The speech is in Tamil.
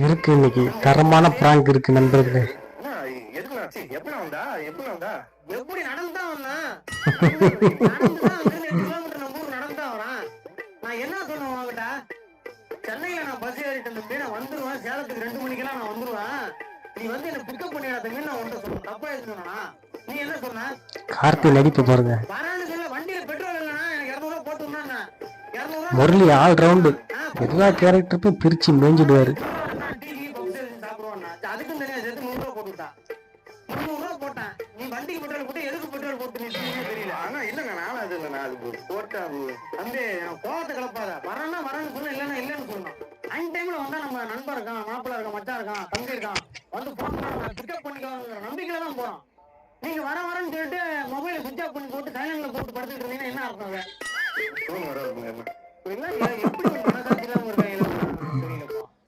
இருக்கு இன்னைக்கு தரமான பிராங்க் இருக்கு நண்பர்களே. எப்படி நடந்துதான் வந்தான்? நடந்துதான் அங்கிருந்து 8 கிலோமீட்டர் நம்ம ஊர் நடந்துதான் வரான். நான் என்ன சொன்னேன் உங்ககிட்ட? சென்னையில நான் பஸ் ஏறிட்டு தம்பி, நான் வந்துருவேன், சேலத்துக்கு 2 மணிக்கெல்லாம் நான் வந்துருவேன், நீ வந்து என்ன பிக்கப் பண்ணிடா தம்பி, நான் உன்கிட்ட சொன்னேன். தப்பா சொன்னா நீ என்ன சொன்ன? கார்த்தி நடிப்பு பாருங்க. வரான்னு சொல்ல, வண்டியில பெட்ரோல் இல்லைன்னா எனக்கு 200 ரூபா போட்டுனா முரளி ஆல் ரவுண்டு எல்லா கேரக்டருக்கும் பிரிச்சு மேய்ஞ்சிடுவாரு. அதுக்கும் தெரியாது, சேர்த்து 100 ரூபா போட்டுட்டான். 300 ரூபா போட்டேன். நீ வண்டிக்கு பெட்ரோல் போட்டு எதுக்கு பெட்ரோல் போட்டு நீ தெரியல. ஆனா இல்லங்க, நானும் அது இல்லைண்ணா, அது போட்டா அது வந்து கோவத்தை கிளப்பாத. வரேன்னா வரேன்னு சொன்ன, இல்லைன்னா இல்லைன்னு சொல்லணும். அன் டைம்ல வந்தா நம்ம நண்பர் இருக்கான், மாப்பிள்ள இருக்கான், மச்சான் இருக்கான், தம்பி இருக்கான், வந்து போன் பிக்கப் பண்ணிக்கலாங்கிற நம்பிக்கையில தான் போறோம். நீங்க வரேன்னு சொல்லிட்டு மொபைலை சுவிட்ச் ஆஃப் பண்ணி போட்டு சைலண்ட்ல போட்டு படுத்துட்டு இருந்தீங்கன்னா என்ன அர்த்தம்? எப்படி மனசாட்சி இல்லாம இருக்காங்க?